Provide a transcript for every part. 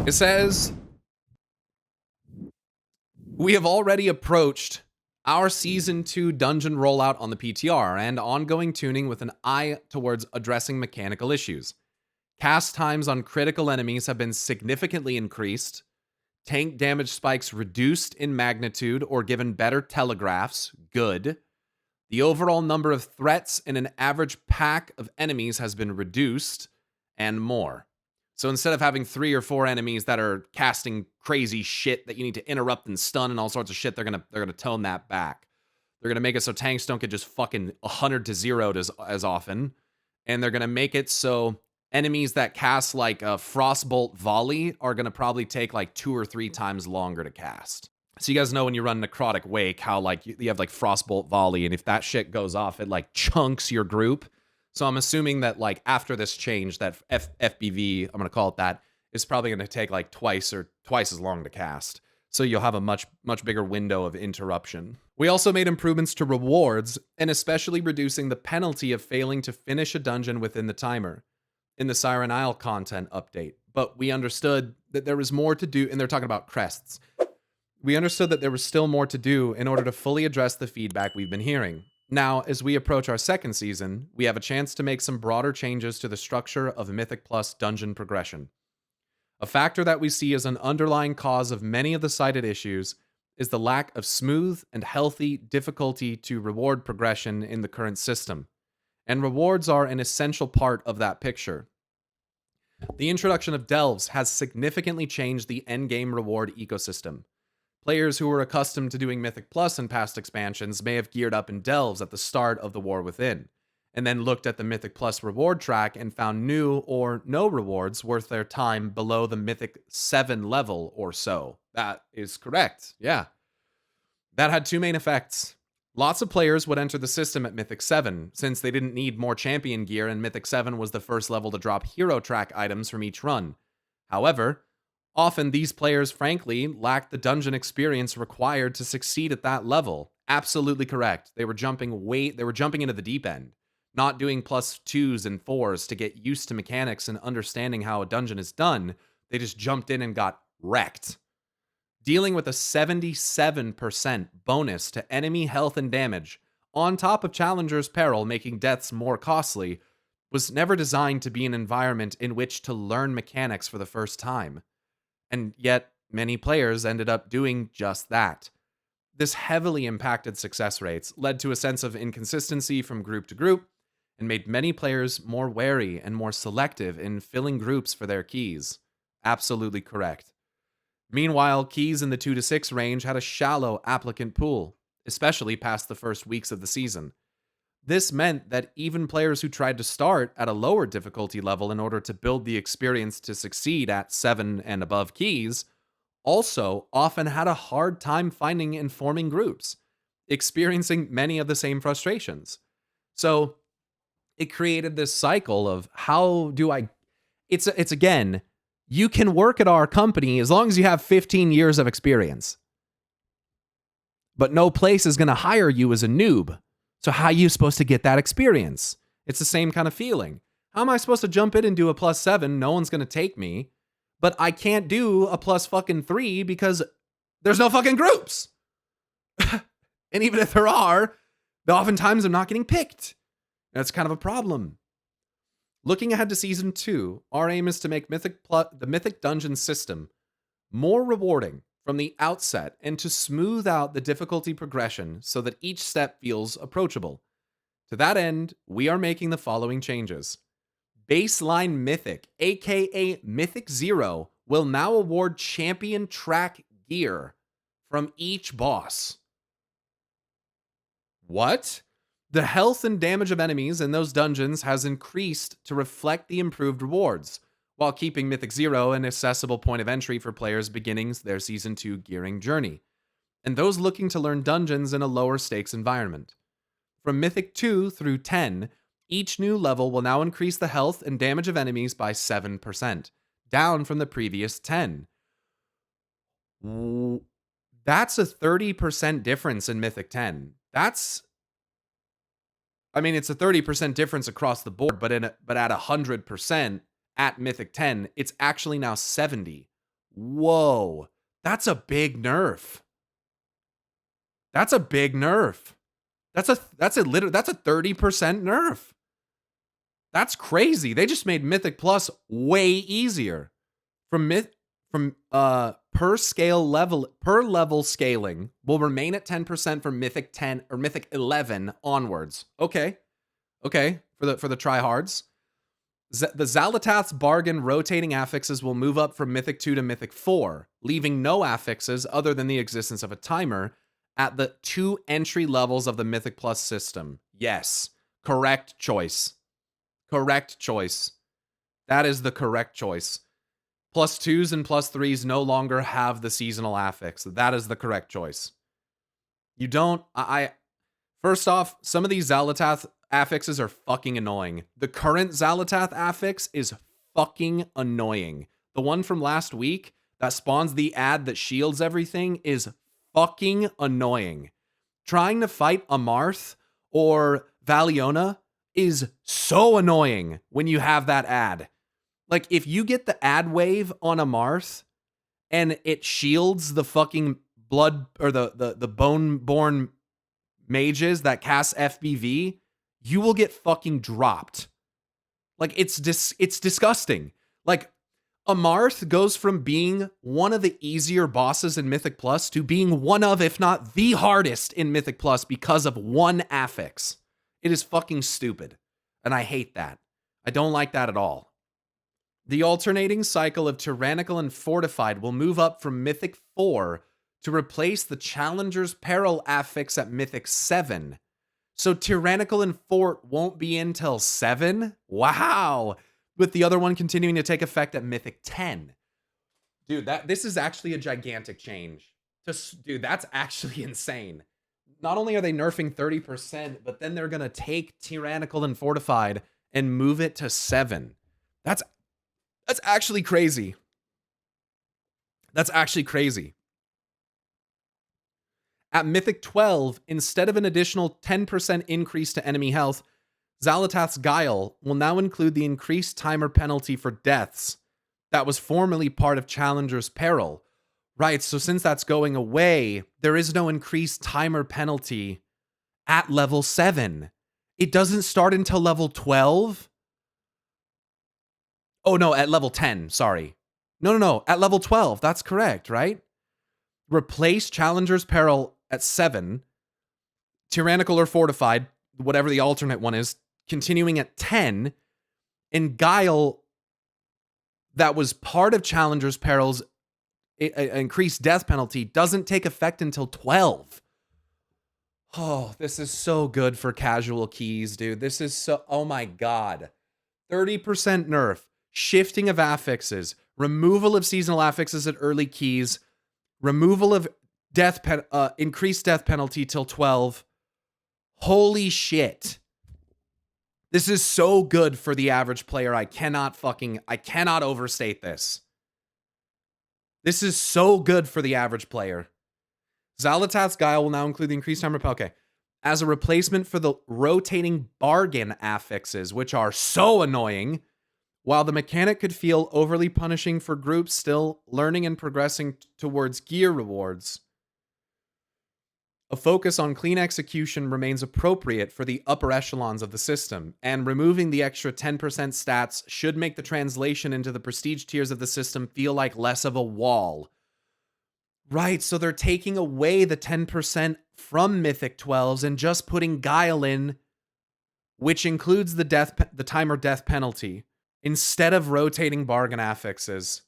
It says, we have already approached our Season 2 dungeon rollout on the PTR and ongoing tuning with an eye towards addressing mechanical issues. Cast times on critical enemies have been significantly increased, tank damage spikes reduced in magnitude or given better telegraphs, good. The overall number of threats in an average pack of enemies has been reduced, and more. So instead of having 3 or 4 enemies that are casting crazy shit that you need to interrupt and stun and all sorts of shit, they're gonna tone that back. They're gonna make it so tanks don't get just fucking 100 to 0'd as often, and they're gonna make it so enemies that cast like a frostbolt volley are gonna probably take like 2 or 3 times longer to cast. So you guys know when you run Necrotic Wake, how like you have like frostbolt volley, and if that shit goes off, it like chunks your group. So I'm assuming that like after this change, that FBV, I'm gonna call it that, is probably gonna take like twice as long to cast. So you'll have a much bigger window of interruption. We also made improvements to rewards, and especially reducing the penalty of failing to finish a dungeon within the timer in the Siren Isle content update. But we understood that there was more to do, and they're talking about crests. We understood that there was still more to do in order to fully address the feedback we've been hearing. Now, as we approach our second season, we have a chance to make some broader changes to the structure of Mythic Plus dungeon progression. A factor that we see as an underlying cause of many of the cited issues is the lack of smooth and healthy difficulty to reward progression in the current system, and rewards are an essential part of that picture. The introduction of delves has significantly changed the endgame reward ecosystem. Players who were accustomed to doing Mythic Plus in past expansions may have geared up in delves at the start of the War Within, and then looked at the Mythic Plus reward track and found new or no rewards worth their time below the Mythic 7 level or so. That is correct, yeah. That had 2 main effects. Lots of players would enter the system at Mythic 7, since they didn't need more champion gear and Mythic 7 was the first level to drop hero track items from each run. However, often these players, frankly, lacked the dungeon experience required to succeed at that level. Absolutely correct. They were jumping into the deep end, not doing +2s and 4s to get used to mechanics and understanding how a dungeon is done. They just jumped in and got wrecked. Dealing with a 77% bonus to enemy health and damage, on top of Challenger's peril making deaths more costly, was never designed to be an environment in which to learn mechanics for the first time. And yet, many players ended up doing just that. This heavily impacted success rates, led to a sense of inconsistency from group to group, and made many players more wary and more selective in filling groups for their keys. Absolutely correct. Meanwhile, keys in the 2 to 6 range had a shallow applicant pool, especially past the first weeks of the season. This meant that even players who tried to start at a lower difficulty level in order to build the experience to succeed at 7 and above keys also often had a hard time finding and forming groups, experiencing many of the same frustrations. So it created this cycle of it's again, you can work at our company as long as you have 15 years of experience. But no place is going to hire you as a noob. So how are you supposed to get that experience? It's the same kind of feeling. How am I supposed to jump in and do a +7? No one's going to take me. But I can't do a +3 because there's no fucking groups. And even if there are, oftentimes I'm not getting picked. That's kind of a problem. Looking ahead to Season 2, our aim is to make the Mythic Dungeon system more rewarding from the outset and to smooth out the difficulty progression so that each step feels approachable. To that end, we are making the following changes. Baseline Mythic, aka Mythic 0, will now award champion track gear from each boss. What? The health and damage of enemies in those dungeons has increased to reflect the improved rewards, while keeping Mythic 0 an accessible point of entry for players beginning their Season 2 gearing journey, and those looking to learn dungeons in a lower stakes environment. From Mythic 2 through 10, each new level will now increase the health and damage of enemies by 7%, down from the previous 10. That's a 30% difference in Mythic 10. It's a 30% difference across the board, but at 100% at Mythic 10, it's actually now 70. Whoa. That's a big nerf. That's a big nerf. That's a 30% nerf. That's crazy. They just made Mythic Plus way easier. From per level scaling will remain at 10% from Mythic 10 or Mythic 11 onwards. Okay. For the tryhards. The Xalatath's bargain rotating affixes will move up from Mythic 2 to Mythic 4, leaving no affixes other than the existence of a timer at the 2 entry levels of the Mythic Plus system. Yes. Correct choice. Correct choice. That is the correct choice. +2s and +3s no longer have the seasonal affix. That is the correct choice. You don't... First off, some of these Xalatath affixes are fucking annoying. The current Xalatath affix is fucking annoying. The one from last week that spawns the ad that shields everything is fucking annoying. Trying to fight Amarth or Valiona is so annoying when you have that ad. Like, if you get the ad wave on Amarth and it shields the fucking blood or the bone-born mages that cast FBV, you will get fucking dropped. Like, it's disgusting. Like, Amarth goes from being one of the easier bosses in Mythic Plus to being one of, if not the hardest in Mythic Plus because of one affix. It is fucking stupid. And I hate that. I don't like that at all. The alternating cycle of Tyrannical and Fortified will move up from Mythic 4 to replace the Challenger's Peril affix at Mythic 7. So Tyrannical and Fort won't be until 7? Wow! With the other one continuing to take effect at Mythic 10. Dude, this is actually a gigantic change. Dude, that's actually insane. Not only are they nerfing 30%, but then they're going to take Tyrannical and Fortified and move it to 7. That's actually crazy. That's actually crazy. At Mythic 12, instead of an additional 10% increase to enemy health, Xalatath's Guile will now include the increased timer penalty for deaths that was formerly part of Challenger's Peril. Right, so since that's going away, there is no increased timer penalty at level 7. It doesn't start until level 12? Oh no, at level 10, sorry. No, at level 12, that's correct, right? Replace Challenger's Peril at 7, Tyrannical or Fortified, whatever the alternate one is, continuing at 10, and Guile, that was part of Challenger's Peril's increased death penalty, doesn't take effect until 12. Oh, this is so good for casual keys, dude. This is so... Oh my god. 30% nerf, shifting of affixes, removal of seasonal affixes at early keys, removal of increased death penalty till 12. Holy shit. This is so good for the average player. I cannot overstate this. This is so good for the average player. Xalatath's Guile will now include the increased timer. Okay. As a replacement for the rotating bargain affixes, which are so annoying, while the mechanic could feel overly punishing for groups still learning and progressing towards gear rewards, a focus on clean execution remains appropriate for the upper echelons of the system, and removing the extra 10% stats should make the translation into the prestige tiers of the system feel like less of a wall. Right, so they're taking away the 10% from Mythic 12s and just putting Guile in, which includes the timer death penalty, instead of rotating bargain affixes.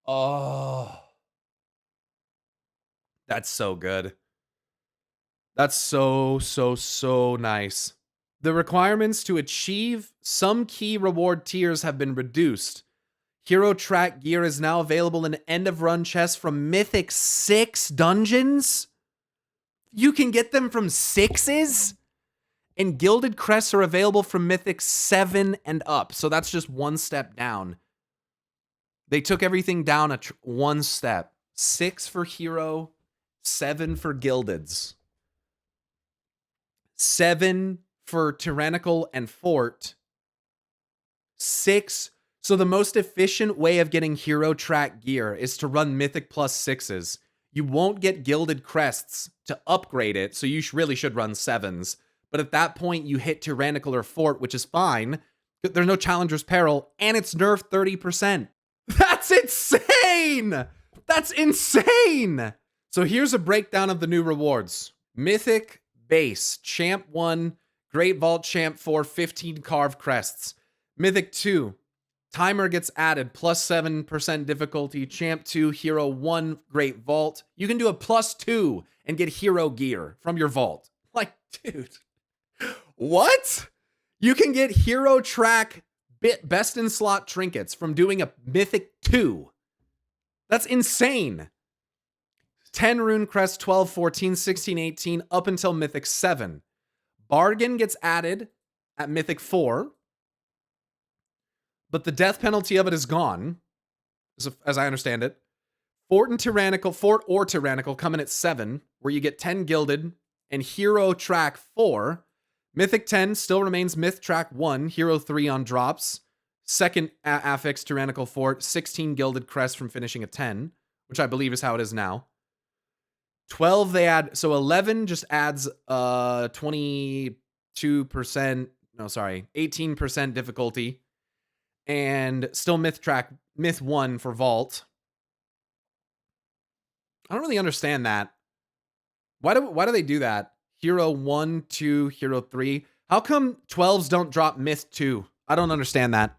Oh... That's so good. That's so nice. The requirements to achieve some key reward tiers have been reduced. Hero track gear is now available in end-of-run chests from Mythic 6 dungeons? You can get them from 6s? And Gilded Crests are available from Mythic 7 and up, so that's just one step down. They took everything down one step. 6 for Hero, 7 for Gildeds. 7 for Tyrannical and Fort. 6. So the most efficient way of getting hero track gear is to run Mythic Plus 6s. You won't get gilded crests to upgrade it, so you really should run 7s. But at that point, you hit Tyrannical or Fort, which is fine. There's no Challenger's Peril, and it's nerfed 30%. That's insane! That's insane! So here's a breakdown of the new rewards. Mythic Base, Champ 1, Great Vault Champ 4, 15 Carved Crests. Mythic 2, Timer gets added, plus 7% difficulty. Champ 2, Hero 1, Great Vault. You can do a plus 2 and get hero gear from your vault. Like, dude, what? You can get hero track best in slot trinkets from doing a Mythic 2. That's insane. 10 Rune Crest, 12, 14, 16, 18, up until Mythic 7. Bargain gets added at Mythic 4. But the death penalty of it is gone, as I understand it. Fort or Tyrannical come in at 7, where you get 10 gilded, and Hero Track 4. Mythic 10 still remains Myth Track 1, Hero 3 on drops. Second affix Tyrannical Fort, 16 gilded crest from finishing at 10, which I believe is how it is now. 12 they add, so 11 just adds 22%, 18% difficulty. And still Myth 1 for Vault. I don't really understand that. Why do they do that? Hero 1, 2, Hero 3. How come 12s don't drop Myth 2? I don't understand that.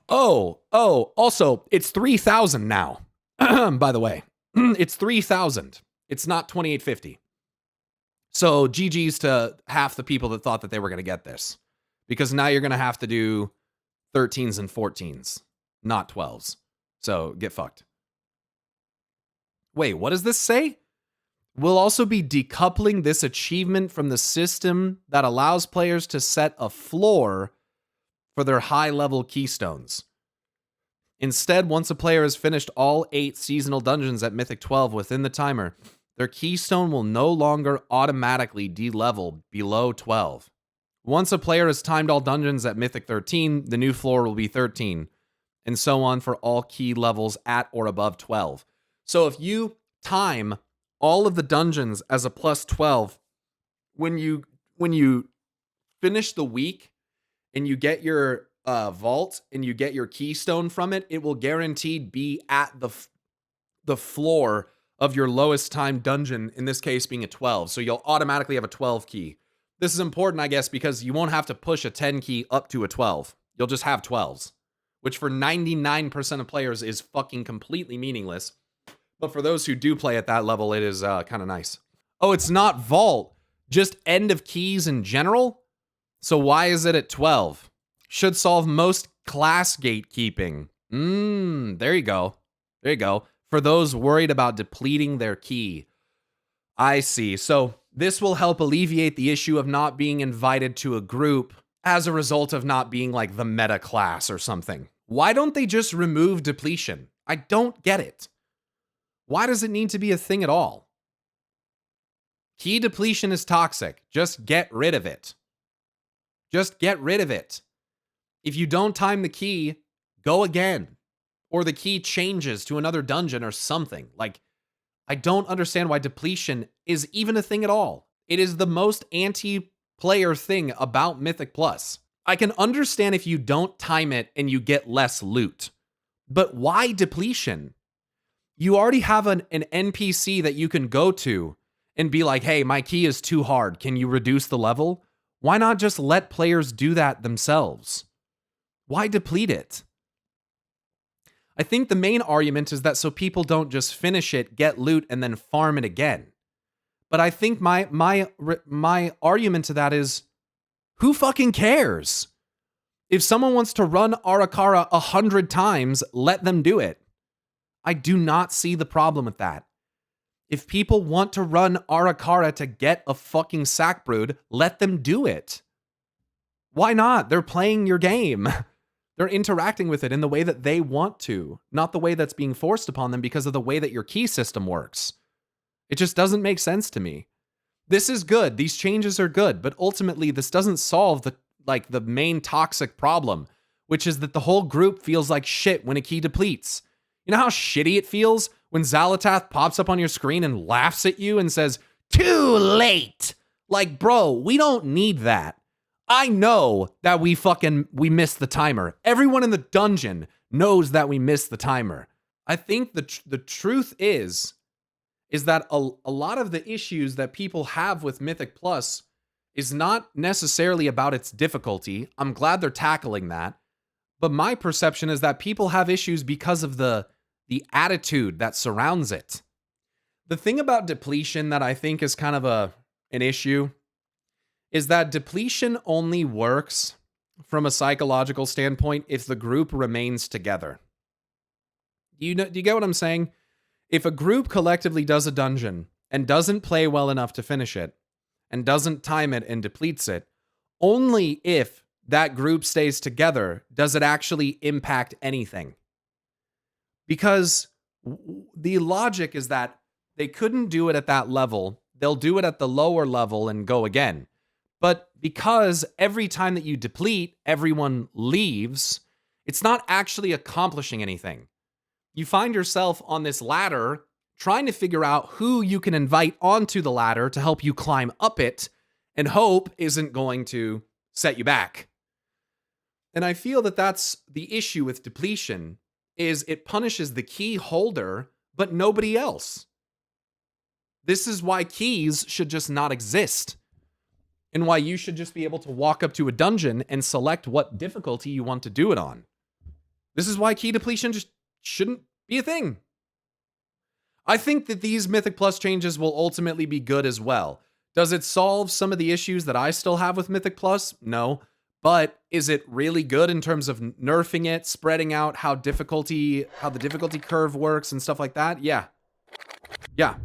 Oh, also, it's 3,000 now. By the way, it's 3,000. It's not 2,850. So GG's to half the people that thought that they were going to get this. Because now you're going to have to do 13s and 14s, not 12s. So get fucked. Wait, what does this say? We'll also be decoupling this achievement from the system that allows players to set a floor for their high-level keystones. Instead, once a player has finished all 8 seasonal dungeons at Mythic 12 within the timer, their keystone will no longer automatically de-level below 12. Once a player has timed all dungeons at Mythic 13, the new floor will be 13, and so on for all key levels at or above 12. So if you time all of the dungeons as a plus 12, when you finish the week and you get your vault and you get your keystone from it, it will guaranteed be at the floor of your lowest time dungeon, in this case being a 12. So you'll automatically have a 12 key. This is important, I guess, because you won't have to push a 10 key up to a 12. You'll just have 12s, which for 99% of players is fucking completely meaningless. But for those who do play at that level, it is kind of nice. Oh, it's not vault, just end of keys in general? So why is it at 12? Should solve most class gatekeeping. There you go. There you go. For those worried about depleting their key. I see. So this will help alleviate the issue of not being invited to a group as a result of not being like the meta class or something. Why don't they just remove depletion? I don't get it. Why does it need to be a thing at all? Key depletion is toxic. Just get rid of it. Just get rid of it. If you don't time the key, go again. Or the key changes to another dungeon or something. Like, I don't understand why depletion is even a thing at all. It is the most anti-player thing about Mythic Plus. I can understand if you don't time it and you get less loot. But why depletion? You already have an NPC that you can go to and be like, hey, my key is too hard. Can you reduce the level? Why not just let players do that themselves? Why deplete it? I think the main argument is that so people don't just finish it, get loot, and then farm it again. But I think my argument to that is, who fucking cares? If someone wants to run Arakara 100 times, let them do it. I do not see the problem with that. If people want to run Arakara to get a fucking sack brood, let them do it. Why not? They're playing your game. They're interacting with it in the way that they want to, not the way that's being forced upon them because of the way that your key system works. It just doesn't make sense to me. This is good. These changes are good, but ultimately this doesn't solve the main toxic problem, which is that the whole group feels like shit when a key depletes. You know how shitty it feels when Xalatath pops up on your screen and laughs at you and says, "Too late!" Like, bro, we don't need that. I know that we missed the timer. Everyone in the dungeon knows that we missed the timer. I think the truth is that a lot of the issues that people have with Mythic Plus is not necessarily about its difficulty. I'm glad they're tackling that. But my perception is that people have issues because of the attitude that surrounds it. The thing about depletion that I think is kind of an issue is that depletion only works from a psychological standpoint if the group remains together. Do you get what I'm saying? If a group collectively does a dungeon and doesn't play well enough to finish it, and doesn't time it and depletes it, only if that group stays together does it actually impact anything. Because the logic is that they couldn't do it at that level, they'll do it at the lower level and go again. But because every time that you deplete, everyone leaves, it's not actually accomplishing anything. You find yourself on this ladder trying to figure out who you can invite onto the ladder to help you climb up it, and hope isn't going to set you back. And I feel that that's the issue with depletion, is it punishes the key holder, but nobody else. This is why keys should just not exist, and why you should just be able to walk up to a dungeon and select what difficulty you want to do it on. This is why key depletion just shouldn't be a thing. I think that these Mythic Plus changes will ultimately be good as well. Does it solve some of the issues that I still have with Mythic Plus? No. But is it really good in terms of nerfing it, spreading out how the difficulty curve works and stuff like that? Yeah. Yeah.